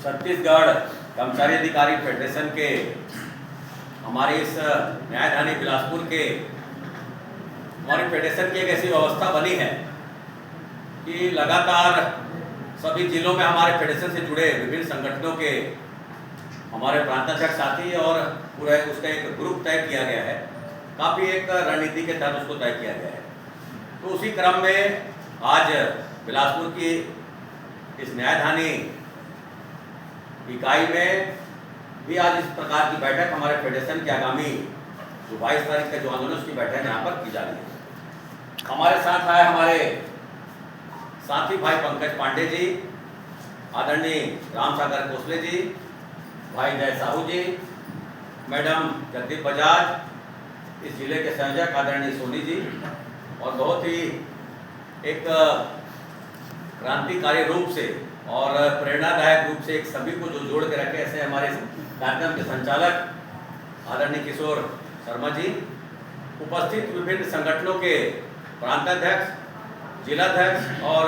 छत्तीसगढ़ कर्मचारी अधिकारी फेडरेशन के हमारे इस न्यायधानी बिलासपुर के हमारी फेडरेशन की एक ऐसी व्यवस्था बनी है कि लगातार सभी जिलों में हमारे फेडरेशन से जुड़े विभिन्न संगठनों के हमारे प्रांताध्यक्ष साथी और पूरा उसका एक ग्रुप तय किया गया है। काफ़ी एक रणनीति के तहत उसको तय किया गया है। तो उसी क्रम में आज बिलासपुर की इस न्यायधानी इकाई में भी आज इस प्रकार की बैठक हमारे फेडरेशन की आगामी जो 22 तारीख का जो आंदोलन उसकी बैठक यहाँ पर की जा रही है। हमारे साथ आए हमारे साथी भाई पंकज पांडे जी, आदरणीय राम सागर कोसले जी, भाई जय साहू जी, मैडम जगदीप बजाज, इस जिले के संयोजक आदरणीय सोनी जी, और बहुत ही एक क्रांतिकारी रूप से और प्रेरणादायक रूप से एक सभी को जो जोड़ के रखे ऐसे हमारे कार्यक्रम के संचालक आदरणीय किशोर शर्मा जी, उपस्थित विभिन्न संगठनों के प्रांताध्यक्ष, जिलाध्यक्ष और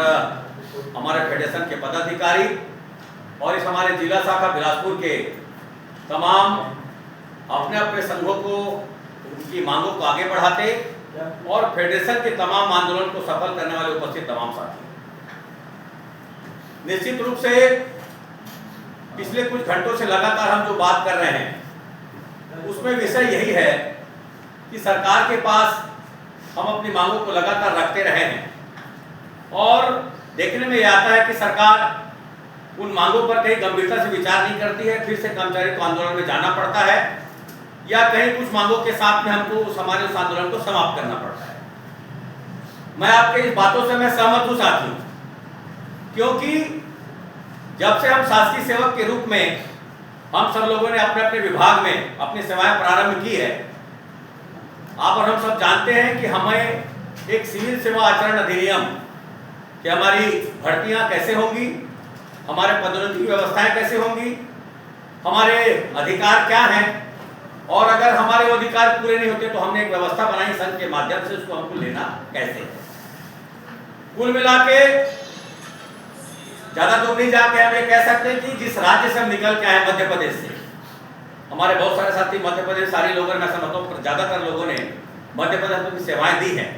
हमारे फेडरेशन के पदाधिकारी और इस हमारे जिला शाखा बिलासपुर के तमाम अपने अपने संघों को उनकी मांगों को आगे बढ़ाते और फेडरेशन के तमाम आंदोलन को सफल करने वाले उपस्थित तमाम साथी, निश्चित रूप से पिछले कुछ घंटों से लगातार हम जो बात कर रहे हैं उसमें विषय यही है कि सरकार के पास हम अपनी मांगों को लगातार रखते रहे हैं और देखने में यह आता है कि सरकार उन मांगों पर कहीं गंभीरता से विचार नहीं करती है। फिर से कर्मचारी को आंदोलन में जाना पड़ता है या कहीं कुछ मांगों के साथ में हमको उस आंदोलन को समाप्त करना पड़ता है। मैं आपके इस बातों से मैं सहमत हूं साथियों, क्योंकि जब से हम शासकीय सेवक के रूप में हम सब लोगों ने अपने अपने विभाग में अपनी सेवाएं प्रारंभ की है, आप और हम सब जानते हैं कि हमें एक सिविल सेवा आचरण अधिनियम कि हमारी भर्तियां कैसे होंगी, हमारे पदोन्नति की व्यवस्थाएं कैसे होंगी, हमारे अधिकार क्या हैं, और अगर हमारे वो अधिकार पूरे नहीं होते तो हमने एक व्यवस्था बनाई संघ के माध्यम से, उसको हमको लेना कैसे है। कुल मिला के ज्यादा दूर नहीं जाके हम ये कह सकते हैं कि जिस राज्य से हम निकल के आए मध्य प्रदेश से, हमारे बहुत सारे साथी मध्य प्रदेश, सारे लोगों ने, मैं समझता हूँ ज्यादातर लोगों ने मध्य प्रदेश में सेवाएं दी हैं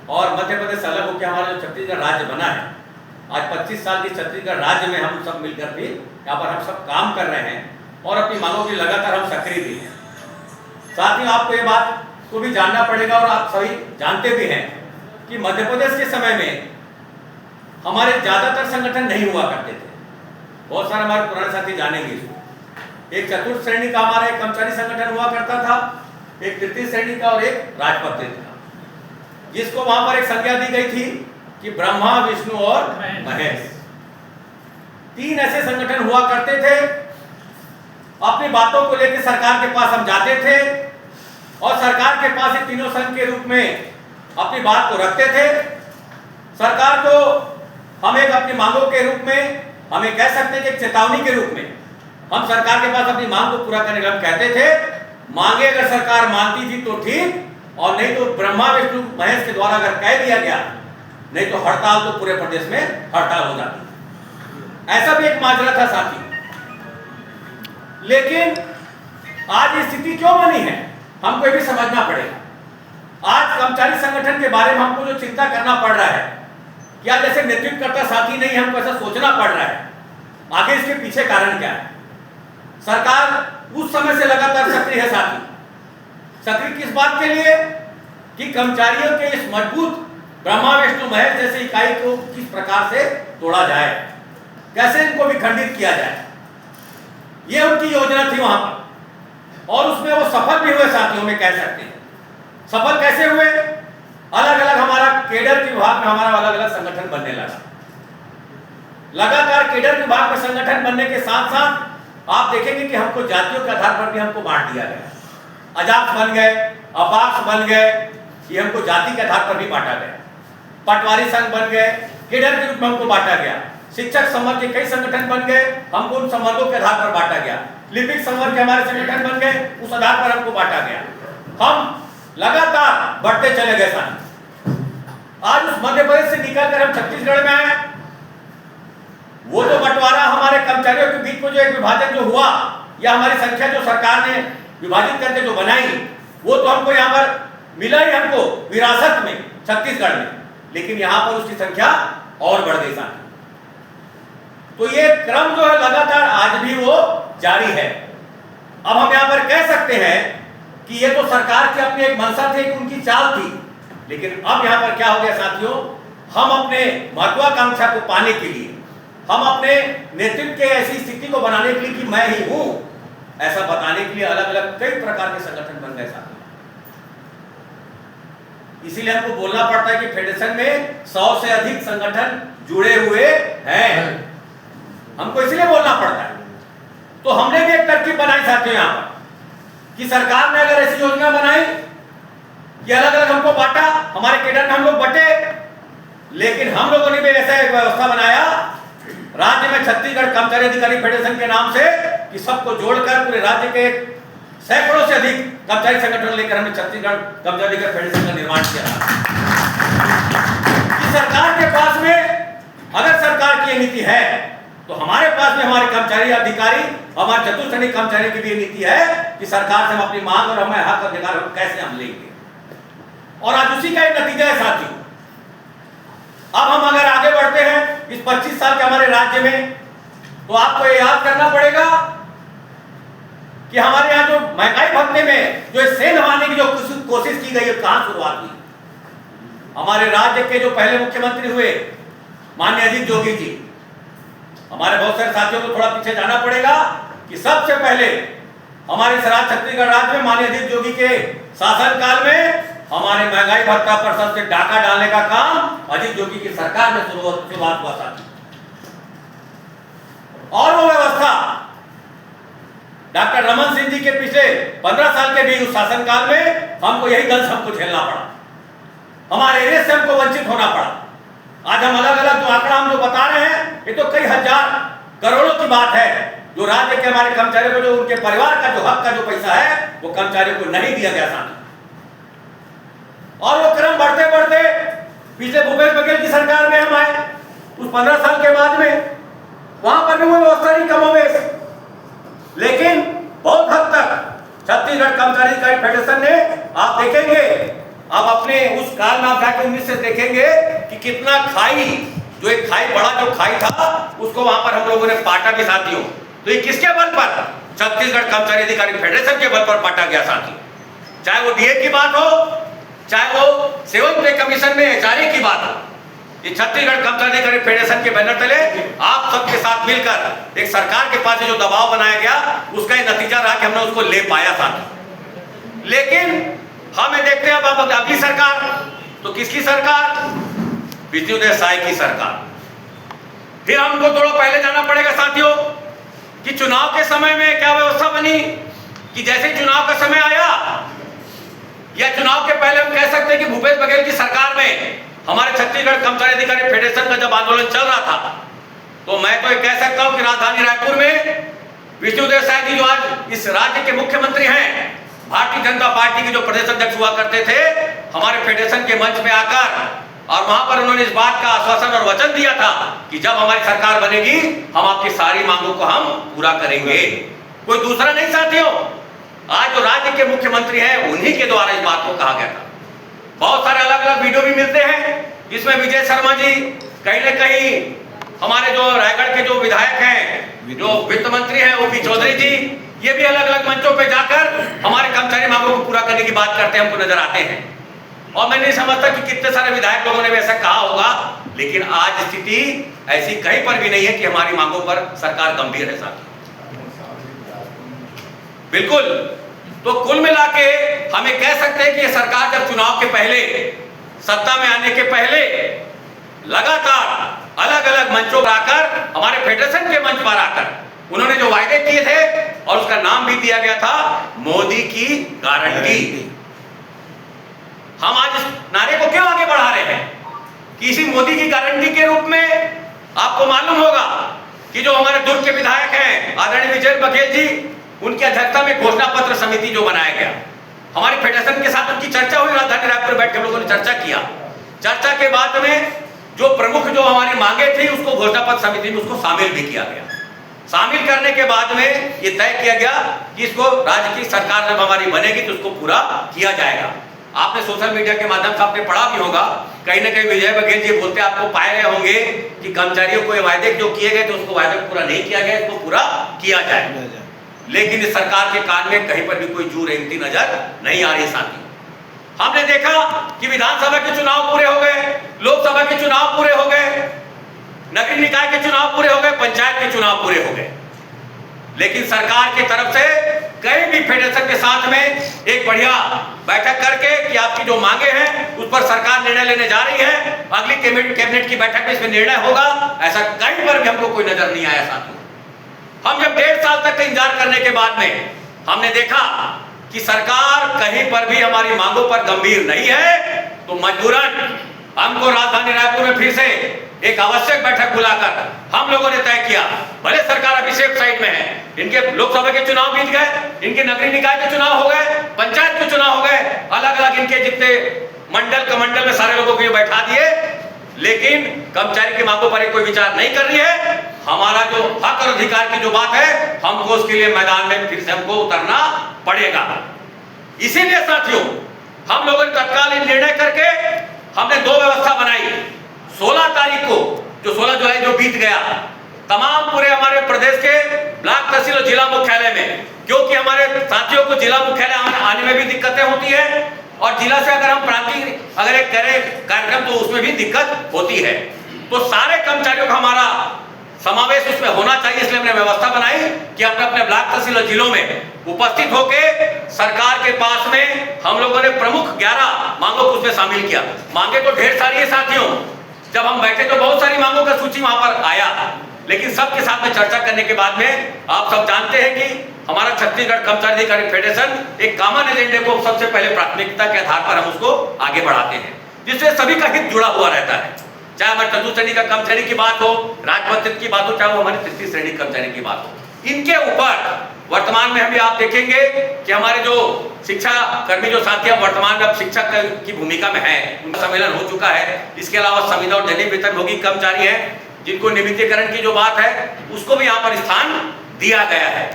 और मध्य प्रदेश से अलग होकर हमारा जो छत्तीसगढ़ राज्य बना है, आज 25 साल की छत्तीसगढ़ राज्य में हम सब मिलकर भी यहाँ पर हम सब काम कर रहे हैं और अपनी मांगों की लगातार हम सक्रिय भी हैं। साथ ही आपको ये बात को भी जानना पड़ेगा और आप सभी जानते भी हैं कि मध्य प्रदेश के समय में हमारे ज्यादातर संगठन नहीं हुआ करते थे। बहुत सारे हमारे पुराने साथी जानेंगे इसको। एक चतुर्थ श्रेणी का हमारा एक कर्मचारी संगठन हुआ करता था, एक तृतीय श्रेणी का और एक राजपत्रित का, जिसको वहां पर एक संज्ञा दी गई थी कि ब्रह्मा, विष्णु और महेश, तीन ऐसे संगठन हुआ करते थे। अपनी बातों को लेकर सरकार के पास हम जाते थे और सरकार के पास ये तीनों संघ के रूप में अपनी बात को रखते थे। सरकार को हम एक अपनी मांगों के रूप में, हमें कह सकते हैं कि एक चेतावनी के रूप में हम सरकार के पास अपनी मांग को पूरा करने के लिए कहते थे, मांगे अगर सरकार मानती थी तो ठीक, और नहीं तो ब्रह्मा, विष्णु, महेश के द्वारा अगर कह दिया गया, नहीं तो हड़ताल तो पूरे प्रदेश में हड़ताल हो जाती। ऐसा भी एक माजरा था साथी। लेकिन आज ये स्थिति क्यों बनी है हमको ये भी समझना पड़ेगा। आज कर्मचारी संगठन के बारे में हमको जो चिंता करना पड़ रहा है, या जैसे नेतृत्व करता साथी नहीं, हमको ऐसा सोचना पड़ रहा है, आगे इसके पीछे कारण क्या है। सरकार उस समय से लगातार सक्रिय है साथी। सक्रिय किस बात के लिए कि कर्मचारियों के इस मजबूत ब्रह्मा, विष्णु, महेश जैसी इकाई को किस प्रकार से तोड़ा जाए, कैसे इनको विखंडित किया जाए, ये उनकी योजना थी वहां पर, और उसमें वो सफल भी हुए साथियों में कह सकते हैं। सफल कैसे हुए? अलग अलग हमारा केडर विभाग में हमारा अलग अलग संगठन बनने लगा। लगातार केडर विभाग में संगठन बनने के साथ साथ आप देखेंगे कि हमको जातियों के आधार पर भी हमको बांट दिया गया। अजात बन गए, अपाक्ष बन गए, ये हमको जाति के आधार पर भी बांटा गया। पटवारी संघ बन गए, केडर के रूप में हमको बांटा गया। शिक्षक संवर्ग के कई संगठन बन गए, हमको उन संवर्गों के आधार पर बांटा गया। लिपिक संवर्ग के हमारे संगठन बन गए, उस आधार पर हमको बांटा गया। हम लगातार बढ़ते चले गए साथी। आज उस मध्य प्रदेश से निकलकर हम छत्तीसगढ़ में आए। वो तो बंटवारा हमारे कर्मचारियों के बीच में जो एक विभाजन जो हुआ, या हमारी संख्या जो सरकार ने विभाजित करके जो बनाई, वो तो हमको यहाँ पर मिला ही हमको विरासत में छत्तीसगढ़ में, लेकिन यहाँ पर उसकी संख्या और बढ़ गई साथ। तो ये क्रम जो है लगातार आज भी वो जारी है। अब हम यहाँ पर कह सकते हैं कि ये तो सरकार की अपनी एक मंशा थी, उनकी चाल थी, लेकिन अब यहाँ पर क्या हो गया साथियों, हम अपने महत्वाकांक्षा को पाने के लिए, हम अपने नेतृत्व के ऐसी स्थिति को बनाने के लिए कि मैं ही हूं, ऐसा बताने के लिए अलग अलग कई प्रकार के संगठन बन गए साथियों। इसीलिए हमको बोलना पड़ता है कि फेडरेशन में 100 से अधिक संगठन जुड़े हुए हैं, हमको इसलिए बोलना पड़ता है। तो हमने भी एक तरकीब बनाई साथियों यहाँ पर कि सरकार ने अगर ऐसी योजना बनाई कि अलग अलग हमको बांटा, हमारे केडर में हम लोग बटे, लेकिन हम लोगों ने भी ऐसा एक व्यवस्था बनाया राज्य में छत्तीसगढ़ कर्मचारी अधिकारी फेडरेशन के नाम से कि सबको जोड़कर पूरे राज्य के सैकड़ों से अधिक कर्मचारी संगठन लेकर हमने छत्तीसगढ़ कर्मचारी अधिकारी फेडरेशन का निर्माण किया। कि सरकार के पास में अगर सरकार की नीति है तो हमारे पास में हमारे कर्मचारी अधिकारी, हमारे चतुर्श्रेणी कर्मचारी की भी नीति है कि सरकार से हम अपनी मांग और हमें हक अधिकार कैसे हम लेंगे, और आज उसी का एक नतीजा है साथियों। अब हम अगर आगे बढ़ते हैं इस 25 साल के हमारे राज्य में, तो आपको ये याद करना पड़ेगा कि हमारे यहाँ जो महंगाई भत्ते में जो सेंध मारने की जो कोशिश की गई है, कहां शुरुआत हुई। हमारे राज्य के जो पहले मुख्यमंत्री हुए माननीय अजीत जोगी जी, हमारे बहुत सारे साथियों को थोड़ा पीछे जाना पड़ेगा कि सबसे पहले हमारे छत्तीसगढ़ राज्य में माननीय अजीत जोगी के शासनकाल में हमारे महंगाई भत्ता पर सबसे डाका डालने का काम अजीत जोगी की सरकार में शुरुआत हुआ था। और वो व्यवस्था डॉक्टर रमन सिंह जी के पिछले 15 साल के भी उस शासनकाल में हमको यही दल हमको झेलना पड़ा, हमारे एरिया से हमको वंचित होना पड़ा। आज हम अलग अलग जो आंकड़ा हम जो बता रहे हैं, ये तो कई हजार करोड़ों की बात है जो राज्य के हमारे कर्मचारियों को, जो उनके परिवार का जो हक का जो पैसा है वो कर्मचारियों को नहीं दिया गया था। और वो क्रम बढ़ते बढ़ते पिछले भूपेश बघेल की सरकार में हम आए, उस 15 साल के बाद में वहां पर भी वो व्यवस्था नहीं कमोबेश, लेकिन बहुत हद तक छत्तीसगढ़ कर्मचारी अधिकारी फेडरेशन ने, आप देखेंगे आप अपने उस काल में आप जाके 19 से देखेंगे कि कितना खाई, जो एक खाई बड़ा जो खाई था उसको वहां पर हम लोगों ने पाटा भी साथियों। तो ये किसके बल पर? छत्तीसगढ़ कर्मचारी अधिकारी फेडरेशन के बल पर पाटा गया साथियों। चाहे वो डीए की बात हो, चाहे वो सेवन पे कमीशन में एचआरए की बात हो, ये छत्तीसगढ़ कर्मचारी अधिकारी फेडरेशन के बैनर तले आप सबके साथ मिलकर एक सरकार के पास जो दबाव बनाया गया, उसका ये नतीजा रहा कि हमने उसको ले पाया था। लेकिन हमें देखते हैं अब अगली सरकार, तो किसकी सरकार? विष्णुदेव साय की सरकार। फिर हमको थोड़ा पहले जाना पड़ेगा साथियों कि चुनाव के समय में क्या व्यवस्था बनी कि जैसे चुनाव का समय आया, या चुनाव के पहले हम कह सकते हैं कि भूपेश बघेल की सरकार में हमारे छत्तीसगढ़ कर्मचारी अधिकारी फेडरेशन का जब आंदोलन चल रहा था, तो मैं तो ये कह सकता हूं कि राजधानी रायपुर में विष्णुदेव साय जी जो आज इस राज्य के मुख्यमंत्री हैं, भारतीय जनता पार्टी के जो प्रदेश अध्यक्ष हुआ करते थे, हमारे फेडरेशन के मंच में आकर और वहां पर उन्होंने इस बात का आश्वासन और वचन दिया था कि जब हमारी सरकार बनेगी हम आपकी सारी मांगों को हम पूरा करेंगे। कोई दूसरा नहीं साथियों, आज जो राज्य के मुख्यमंत्री हैं उन्हीं के द्वारा इस बात को कहा गया था। बहुत सारे अलग अलग वीडियो भी मिलते हैं जिसमें विजय शर्मा जी, कहीं न कहीं हमारे जो रायगढ़ के जो विधायक हैं, जो वित्त मंत्री हैं ओपी चौधरी जी, ये भी अलग अलग मंचों पे जाकर हमारे कर्मचारी मांगों को पूरा करने की बात करते हैं, हमको नजर आते हैं। और मैं नहीं समझता कि कितने सारे विधायक लोगों ने भी ऐसा कहा होगा, लेकिन आज स्थिति ऐसी कहीं पर भी नहीं है कि हमारी मांगों पर सरकार गंभीर है साथी। बिल्कुल। तो कुल मिला के हमें कह सकते हैं कि ये सरकार जब चुनाव के पहले, सत्ता में आने के पहले लगातार अलग अलग मंचों पर आकर, हमारे फेडरेशन के मंच पर आकर उन्होंने जो वायदे किए थे, और उसका नाम भी दिया गया था मोदी की गारंटी। हम आज इस नारे को क्यों आगे बढ़ा रहे हैं कि इसी मोदी की गारंटी के रूप में आपको मालूम होगा कि जो हमारे दुर्ग के विधायक हैं आदरणीय विजय बघेल जी, उनकी अध्यक्षता में घोषणा पत्र समिति जो बनाया गया, हमारी फेडरेशन के साथ उनकी चर्चा हुई, राजधानी रायपुर बैठ के हम लोगों ने चर्चा किया। चर्चा के बाद में जो प्रमुख जो हमारी मांगे थी उसको घोषणा पत्र समिति में उसको शामिल भी किया गया। शामिल करने के बाद में ये तय किया गया कि इसको राज्य की सरकार जब हमारी बनेगी तो उसको पूरा किया जाएगा। आपने सोशल मीडिया के माध्यम से आपने पढ़ा भी होगा, कहीं ना कहीं विजय बघेल जी बोलते आपको पाए गए होंगे कि कर्मचारियों को वायदे जो किए गए थे उसको वायदे पूरा नहीं किया गया, इसको पूरा किया जाए। लेकिन इस सरकार के कान में कहीं पर भी कोई जू रेंगती नजर नहीं आ रही। साथी, हमने देखा कि विधानसभा के चुनाव पूरे हो गए, लोकसभा के चुनाव पूरे हो गए, नगरीय निकाय के चुनाव पूरे हो गए, पंचायत के चुनाव पूरे हो गए, लेकिन सरकार की तरफ से कहीं भी फेडरेशन के साथ में एक बढ़िया बैठक करके कि आपकी जो मांगे हैं उस पर सरकार निर्णय लेने जा रही है, अगली कैबिनेट की बैठक में इसमें निर्णय होगा, ऐसा कहीं पर भी हमको कोई नजर नहीं आया। साथियों, हम जब 1.5 साल तक का इंतजार करने के बाद में हमने देखा कि सरकार कहीं पर भी हमारी मांगों पर गंभीर नहीं है, तो मजबूरन हमको राजधानी रायपुर में फिर से एक आवश्यक बैठक बुलाकर हम लोगों ने तय किया, भले सरकार अभी सेफ साइड में है, इनके लोकसभा के चुनाव बीत गए, इनके नगरीय निकाय के चुनाव हो गए, पंचायत के चुनाव हो गए, अलग अलग इनके जितने मंडल कमंडल में सारे लोगों को बैठा दिए, लेकिन कर्मचारी की मांगों पर कोई विचार नहीं कर रही है। हमारा जो हक और अधिकार की जो बात है, हमको उसके लिए मैदान में फिर से हमको उतरना पड़ेगा। इसीलिए साथियों, हम लोगों ने तत्काल निर्णय करके हमने 2 व्यवस्था बनाई। 16 तारीख को, जो 16 जुलाई जो बीत गया, तमाम पूरे हमारे प्रदेश के ब्लॉक तहसील और जिला मुख्यालय में, क्योंकि हमारे साथियों को जिला मुख्यालय आने में भी दिक्कतें होती है और जिला से अगर हम प्रांतीय अगर एक करें कार्यक्रम तो उसमें भी दिक्कत होती है, तो सारे कर्मचारियों का हमारा समावेश उसमें होना चाहिए। इसलिए हमने व्यवस्था बनाई कि अपने अपने ब्लॉक तहसील और जिलों में उपस्थित होके सरकार के पास में हम लोगों ने प्रमुख 11 मांगों को उसमें शामिल किया। मांगे तो ढेर सारी है साथियों, जब हम बैठे तो बहुत सारी मांगों का सूची वहां पर आया, लेकिन सबके साथ में चर्चा करने के बाद में आप सब जानते हैं कि हमारा छत्तीसगढ़ कर्मचारी अधिकारी फेडरेशन एक कॉमन एजेंडे को सबसे पहले प्राथमिकता के आधार पर हम उसको आगे बढ़ाते हैं, जिससे सभी का हित जुड़ा हुआ रहता है। चाहे हमारे चतुर्थ श्रेणी का कर्मचारी की बात हो, राजपत्रित की बात हो, चाहे वो हमारे तृतीय श्रेणी कर्मचारी की बात हो, इनके ऊपर वर्तमान में अभी आप देखेंगे कि हमारे जो शिक्षा कर्मी जो साथी वर्तमान में अब शिक्षक की भूमिका में है, उनका सम्मेलन हो चुका है। इसके अलावा संविदा और दैनिक वेतनभोगी कर्मचारी है, जिनको नियमितीकरण की जो बात है उसको भी यहाँ पर स्थान दिया गया है।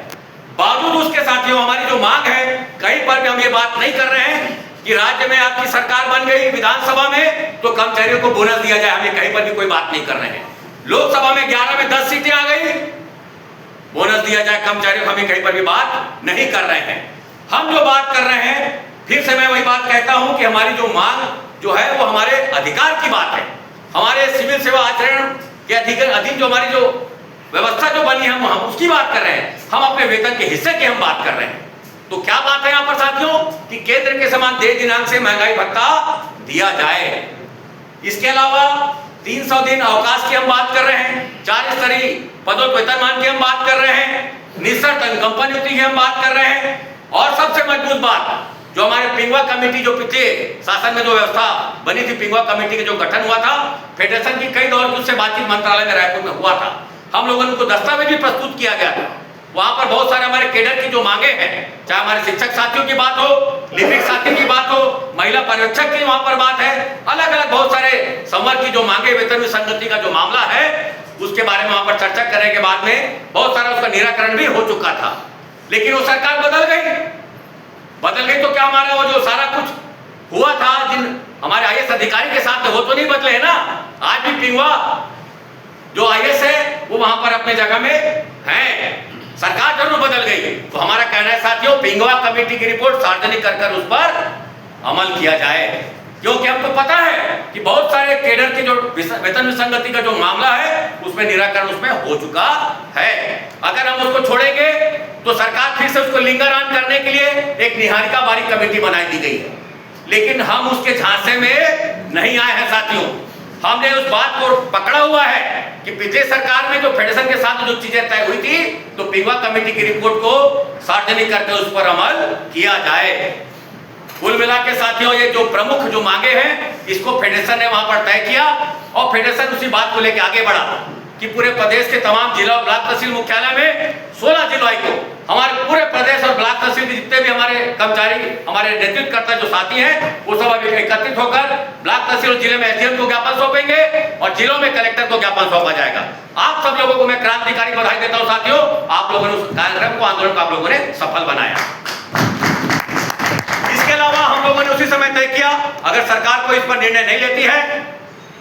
बावजूद उसके साथियों, हमारी जो मांग है, कहीं पर भी हम ये बात नहीं कर रहे हैं कि राज्य में आपकी सरकार बन गई विधानसभा में तो कर्मचारियों को बोनस दिया जाए, हमें कहीं पर भी कोई बात नहीं कर रहे हैं। लोकसभा में 11 में 10 सीटें आ गई, बोनस दिया जाए कर्मचारियों को, हमें कहीं पर भी बात नहीं कर रहे हैं। हम जो बात कर रहे हैं, फिर से मैं वही बात कहता हूं कि हमारी जो मांग जो है वो हमारे अधिकार की बात है, हमारे सिविल सेवा आचरण के अधीन जो हमारी जो व्यवस्था जो बनी है हम उसकी बात कर रहे हैं, हम अपने वेतन के हिस्से की हम बात कर रहे हैं। तो क्या बात है यहाँ पर साथियों कि केंद्र के समान 1.5 दिनांक से महंगाई भत्ता दिया जाए। इसके अलावा 300 दिन अवकाश की हम बात कर रहे हैं, 4 स्तरीय पदोन्नति की हम बात कर रहे हैं, निःशर्त कंपनी नियुक्ति की हम बात कर रहे हैं, और सबसे मजबूत बात जो हमारे पिंगवा कमेटी जो पिछले शासन में जो व्यवस्था बनी थी, पिंगवा कमेटी का जो गठन हुआ था, फेडरेशन की कई दौर से बातचीत मंत्रालय में रायपुर में हुआ था, हम लोगों ने उनको दस्तावेज भी प्रस्तुत किया गया था। वहां पर बहुत सारे हमारे केडर की जो मांगे हैं, चाहे हमारे शिक्षक साथियों की बात हो, लिपिक साथी की बात हो, महिला पर्यवेक्षक की वहां पर बात है, अलग अलग बहुत सारे संवर्ग की जो मांगे, वेतन विसंगति का जो मामला है उसके बारे में वहां पर चर्चा करने के बाद में बहुत सारा उसका निराकरण भी हो चुका था। लेकिन वो सरकार बदल गई तो क्या हमारा वो जो सारा कुछ हुआ था जिन हमारे आईएएस अधिकारी के साथ वो तो नहीं बदले है ना। आज भी पिंगवा जो आईएएस है वो वहां पर अपने जगह में है, सरकार जरूर बदल गई। तो हमारा कहना है साथियों, पिंगवा कमेटी की रिपोर्ट सार्वजनिक कर उस पर अमल किया जाए, क्योंकि हमको पता है कि बहुत सारे केडर की जो वेतन विसंगति का जो मामला है उसमें निराकरण उसमें हो चुका है। अगर हम उसको छोड़ेंगे तो सरकार फिर से उसको लिंगारान करने के लिए एक निहारिका बारी कमेटी बनाई दी गई है, लेकिन हम उसके झांसे में नहीं आए हैं साथियों। हमने उस बात को पकड़ा हुआ है कि पिछले सरकार में जो फेडरेशन के साथ जो चीजें तय हुई थी, तो पिंगवा कमेटी की रिपोर्ट को सार्वजनिक करके उस पर अमल किया जाए। कुल मिला के साथियों, ये जो प्रमुख जो मांगे हैं इसको फेडरेशन ने वहां पर तय किया और फेडरेशन उसी बात को लेकर आगे बढ़ा कि पूरे प्रदेश के तमाम जिला और ब्लॉक तहसील मुख्यालय में 16 जुलाई को हमारे पूरे प्रदेश और ब्लॉक तहसील के जितने भी हमारे कर्मचारी, हमारे नेतृत्व करता जो साथी हैं, वो सब अभी एकत्रित होकर ब्लॉक तहसील और जिले में एसडीएम को ज्ञापन सौंपेंगे और जिलों में कलेक्टर को ज्ञापन सौंपा जाएगा। आप सब लोगों को मैं क्रांतिकारी बधाई देता हूं साथियों, आप लोगों ने उस कार्यक्रम को, आंदोलन को आप लोगों ने सफल बनाया। इसके अलावा हम लोगों ने उसी समय तय किया, अगर सरकार को इस पर निर्णय नहीं लेती है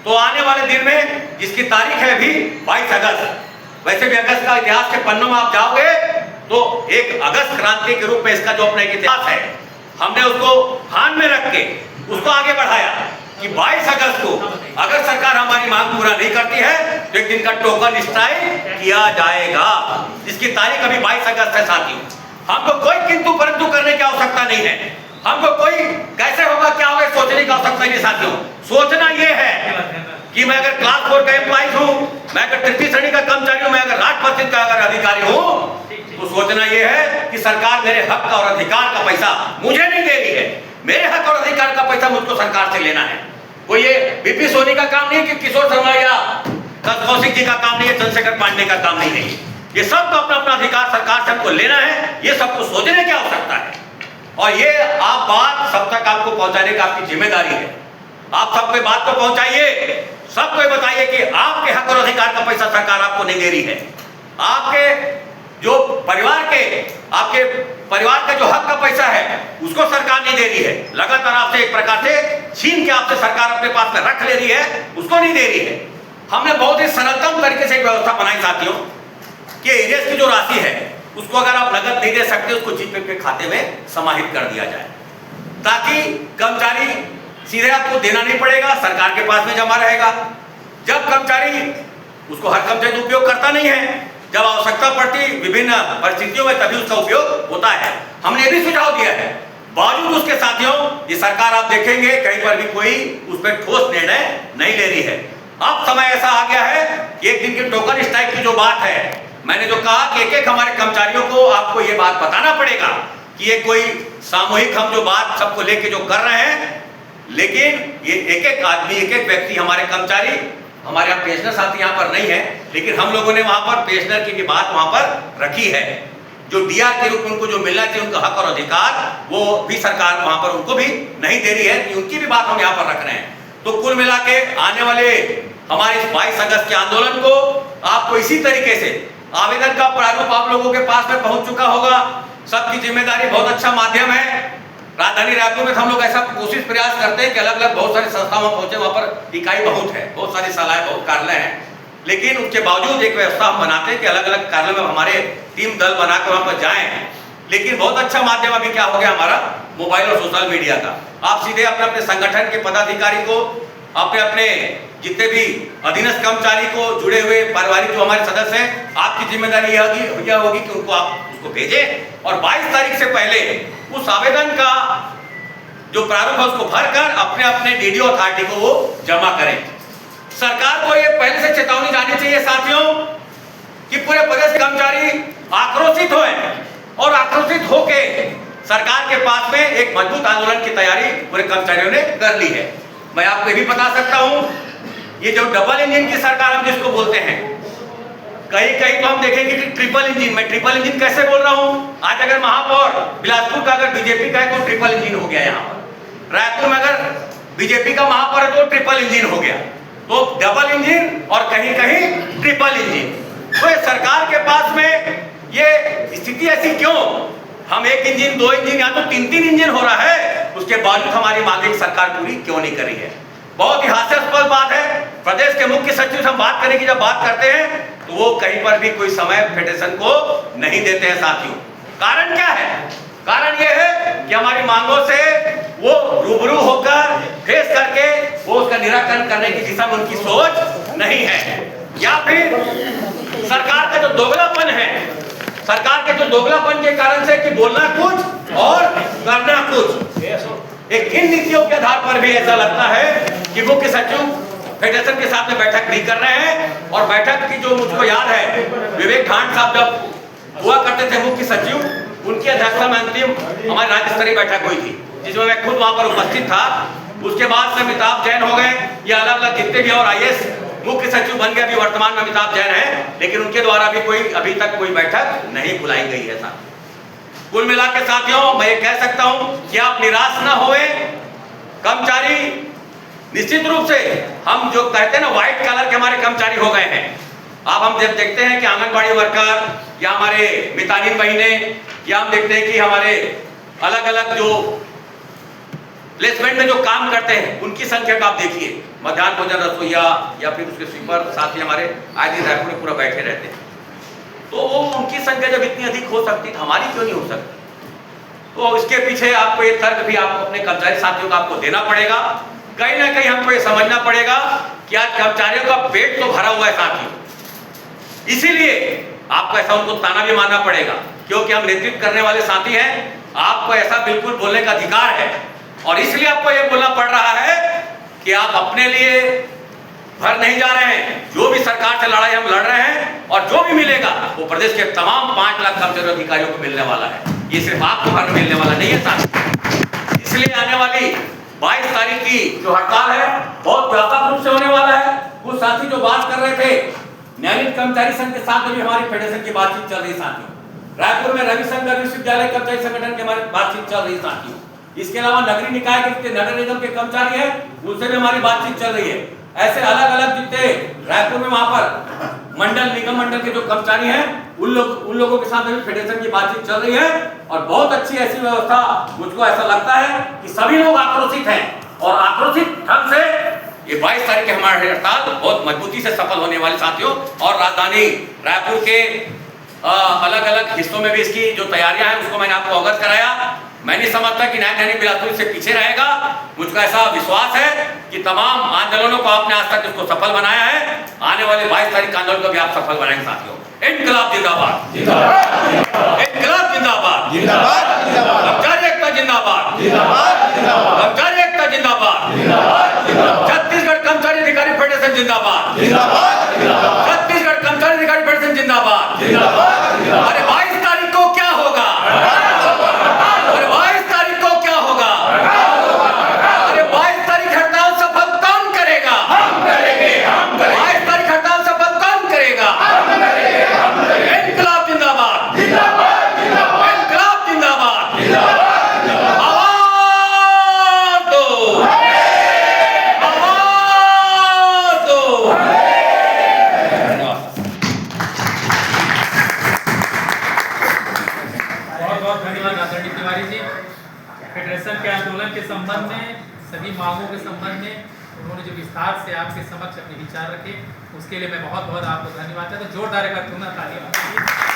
तो आने वाले दिन में, जिसकी तारीख है अभी 22 अगस्त, वैसे भी अगस्त का इतिहास के पन्नों में आप जाओगे तो एक अगस्त क्रांति के रूप में इसका जो अपना एक इतिहास है, हमने उसको ध्यान में रख के उसको आगे बढ़ाया कि 22 अगस्त को अगर सरकार हमारी मांग पूरा नहीं करती है तो एक दिन का टोकन स्ट्राइक किया जाएगा, जिसकी तारीख अभी 22 अगस्त है साथियों। हमको कोई किंतु परंतु करने की आवश्यकता नहीं है, हमको कोई कैसे होगा क्या होगा सोचने की आवश्यकता नहीं साथियों। सोचना यह है कि मैं अगर क्लास 4 का एम्प्लॉइज हूं, मैं अगर तृतीय श्रेणी का कर्मचारी हूं, मैं अगर राज परिषद का अगर अधिकारी हूं, तो सोचना यह है कि सरकार मेरे हक और अधिकार का पैसा मुझे नहीं दे रही है, मेरे हक और अधिकार का पैसा मुझको सरकार से लेना है। वो ये बीपी सोनी का काम नहीं है कि किशोर शर्मा या कौशिक जी का काम नहीं है, चंद्रशेखर पांडे का काम नहीं है। ये सब अपना अपना अधिकार सरकार से हमको लेना है, ये सबको सोचने की आवश्यकता है। और ये आप बात सब तक आपको पहुंचाने का आपकी जिम्मेदारी है। आप सबको बात को पहुंचाइए, सबको बताइए कि आपके हक और अधिकार का पैसा सरकार आपको नहीं दे रही है। आपके जो आपके परिवार का जो हक का पैसा है उसको सरकार नहीं दे रही है, लगातार आपसे एक प्रकार से छीन के आपसे सरकार अपने पास में रख ले रही है, उसको नहीं दे रही है। हमने बहुत ही सरलतम तरीके से एक व्यवस्था बनाई साथियों कि एरियस की जो राशि है उसको अगर आप नगद नहीं दे सकते, उसको जीपे के खाते में समाहित कर दिया जाए, ताकि कर्मचारी सीधे आपको देना नहीं पड़ेगा, सरकार के पास में जमा रहेगा। जब कर्मचारी उसको हर कर्मचारी उपयोग करता नहीं है, जब आवश्यकता पड़ती विभिन्न परिस्थितियों में तभी उसका उपयोग होता है। हमने ये भी सुझाव दिया है, बावजूद उसके साथियों ये सरकार आप देखेंगे कहीं पर भी कोई उस पर ठोस निर्णय नहीं ले रही है। अब समय ऐसा आ गया है कि एक दिन के टोकन स्ट्राइक की जो बात है, मैंने जो कहा कि एक एक हमारे कर्मचारियों को आपको ये बात बताना पड़ेगा कि ये कोई सामूहिक हम जो बात सबको लेके जो कर रहे हैं, लेकिन ये एक एक आदमी, एक एक व्यक्ति, हमारे कर्मचारी, हमारे यहाँ पेंशनर साथी यहाँ पर नहीं है, लेकिन हम लोगों ने वहां पर पेंशनर की भी बात वहां पर रखी है। जो डीआर के रूप में उनको जो मिलना चाहिए उनका हक और अधिकार, वो भी सरकार वहां पर उनको भी नहीं दे रही है, उनकी भी बात हम यहाँ पर रख रहे हैं। तो कुल मिला के आने वाले हमारे इस 22 अगस्त के आंदोलन को आपको इसी तरीके से आवेदन का प्रारूप आप लोगों के पास में पहुंच चुका होगा। सबकी जिम्मेदारी, बहुत अच्छा माध्यम है। राजधानी रायपुर में हम लोग ऐसा कोशिश प्रयास करते हैं कि अलग अलग बहुत सारी संस्थाओं में पहुंचे, वहां पर इकाई बहुत है, बहुत सारी शालाएं, बहुत कार्यालय हैं, लेकिन उसके बावजूद एक व्यवस्था हम बनाते हैं कि अलग अलग कार्यालय में हमारे टीम दल बनाकर वहां पर जाएं। लेकिन बहुत अच्छा माध्यम अभी क्या हो गया हमारा मोबाइल और सोशल मीडिया का। आप सीधे अपने अपने संगठन के पदाधिकारी को, अपने अपने जितने भी अधीनस्थ कर्मचारी को, जुड़े हुए पारिवारिक जो हमारे सदस्य हैं, आपकी जिम्मेदारी यह होगी कि उनको आप उसको भेजें और 22 तारीख से पहले उस आवेदन का जो प्रारूप है उसको भरकर अपने अपने डीडीओ अथॉरिटी को वो जमा करें। सरकार को ये पहले से चेतावनी जानी चाहिए साथियों कि पूरे प्रदेश के कर्मचारी आक्रोशित हुए और आक्रोशित होके सरकार के पास में एक मजबूत आंदोलन की तैयारी पूरे कर्मचारियों ने कर ली है। मैं आपको ये भी बता सकता हूं, ये जो डबल इंजन की सरकार हम जिसको बोलते हैं, कहीं कहीं तो हम देखेंगे कि ट्रिपल इंजन। मैं ट्रिपल इंजन कैसे बोल रहा हूं? आज अगर महापौर बिलासपुर का अगर बीजेपी का है तो ट्रिपल इंजन हो गया, यहाँ पर रायपुर में अगर बीजेपी का महापौर है तो ट्रिपल इंजन हो गया। तो डबल इंजन और कहीं कहीं ट्रिपल इंजन। तो ये सरकार के पास में ये स्थिति ऐसी क्यों? हम एक इंजन, दो इंजन, या तो 3-3 इंजन हो रहा है, उसके बावजूद हमारी मांगे सरकार पूरी क्यों नहीं कर रही है? बहुत ही हास्यास्पद बात है। प्रदेश के मुख्य सचिव से हम बात करने की जब बात करते हैं तो वो कहीं पर भी कोई समय फेडरेशन को नहीं देते हैं साथियों। कारण क्या है? कारण ये है कि हमारी मांगों से वो रूबरू होकर फेस करके वो उसका निराकरण करने की दिशा में उनकी सोच नहीं है, या फिर सरकार का जो दोगलापन है, सरकार के जो दोगलापन के कारण से कि बोलना कुछ और करना कुछ, एक इन नीतियों के आधार पर भी ऐसा लगता है कि मुख्य सचिव फेडरेशन के साथ में बैठक नहीं कर रहे हैं। और बैठक की जो मुझको याद है, विवेक ढांड साहब जब हुआ करते थे मुख्य सचिव, उनकी अध्यक्षता में अंतिम हमारी राज्य स्तरीय बैठक हुई थी, जिसमें मैं खुद वहां पर उपस्थित था। उसके बाद से अमिताभ जैन हो गए, या अलग अलग जितने भी और आईएएस मुख्य सचिव बन गए, अभी वर्तमान में अमिताभ जैन है, लेकिन उनके द्वारा भी कोई अभी तक कोई बैठक नहीं बुलाई गई है साहब। कुल मिला के साथियों मैं ये कह सकता हूं कि आप निराश ना होए। कर्मचारी निश्चित रूप से हम जो कहते हैं ना व्हाइट कलर के हमारे कर्मचारी हो गए हैं। अब हम जब देखते हैं कि आंगनबाड़ी वर्कर या हमारे मितानिन महीने या हम देखते हैं कि हमारे अलग अलग जो प्लेसमेंट में जो काम करते हैं उनकी संख्या का आप देखिए, मध्याह्न भोजन रसोईया या फिर उसके स्वीपर साथी हमारे आए दिन रायपुर में पूरा बैठे रहते हैं। तो वो उनकी संख्या जब इतनी अधिक हो सकती तो हमारी क्यों नहीं हो सकती? तो इसके पीछे आपको ये तर्क भी आपको अपने कर्मचारी साथियों का आपको देना पड़ेगा। कहीं ना कहीं हमको ये समझना पड़ेगा कि आज कर्मचारियों का पेट तो भरा हुआ है साथियों, इसीलिए आपको ऐसा उनको ताना भी मानना पड़ेगा, क्योंकि हम नेतृत्व करने वाले साथी हैं। आपको ऐसा बिल्कुल बोलने का अधिकार है और इसलिए आपको यह बोलना पड़ रहा है कि आप अपने लिए भर नहीं जा रहे हैं। जो भी सरकार से लड़ाई हम लड़ रहे हैं और जो भी मिलेगा वो प्रदेश के तमाम 5 लाख कर्मचारी अधिकारियों को मिलने वाला है। ये सिर्फ आपको भर मिलने वाला नहीं है साथी। इसलिए आने वाली 22 तारीख की जो हड़ताल है बहुत व्यापक रूप से होने वाला है। कुछ साथी जो बात कर रहे थे न्यायिक कर्मचारी संघ के साथ भी हमारी फेडरेशन की बातचीत चल रही साथियों। रायपुर में रविशंकर विश्वविद्यालय कर्मचारी संगठन की हमारी बातचीत चल रही साथियों। इसके अलावा नगरीय निकाय के नगर निगम के कर्मचारी हैं उनसे भी हमारी बातचीत चल रही है। ऐसे अलग अलग जितने रायपुर में वहां पर मंडल निगम मंडल के जो कर्मचारी हैं उन लोगों के साथ भी फेडरेशन की बातचीत चल रही है और बहुत अच्छी ऐसी व्यवस्था मुझको ऐसा लगता है कि सभी लोग आक्रोशित हैं और आक्रोशित ढंग से ये 22 तारीख के हमारे हड़ताल बहुत मजबूती से सफल होने वाले साथियों। और राजधानी रायपुर के अलग अलग हिस्सों में भी इसकी जो तैयारियां हैं उसको मैंने आपको अवगत कराया। मैं नहीं समझता कि न्याय बिलासपुर इससे पीछे रहेगा। मुझको ऐसा विश्वास है कि तमाम आंदोलनों को आपने आज तक इसको सफल बनाया है। आने वाले 22 तारीख के आंदोलन को भी आप सफल बनाएंगे साथियों। इनकलाब जिंदाबाद, इनकलाब जिंदाबाद, कर्मचारी एकता जिंदाबाद, कर्मचारी एकता जिंदाबाद, छत्तीसगढ़ कर्मचारी अधिकारी फेडरेशन जिंदाबाद, छत्तीसगढ़ कर्मचारी अधिकारी फेडरेशन जिंदाबाद। अरे 22 तारीख को क्या होगा? अरे 22 तारीख को क्या होगा? अरे 22 तारीख हड़ताल सफल कौन करेगा? 22 तारीख हड़ताल सफल कौन करेगा? इनकलाब जिंदाबाद, इनकलाब जिंदाबाद। आवाज दो, आवाज दो। बहुत धन्यवाद आदरणीय तिवारी जी। फेडरेशन के आंदोलन के संबंध में, सभी मांगों के संबंध में उन्होंने जो विस्तार से आपके समक्ष अपने विचार रखे उसके लिए मैं बहुत बहुत आपको धन्यवाद देता हूं। जोरदार एक तालियां।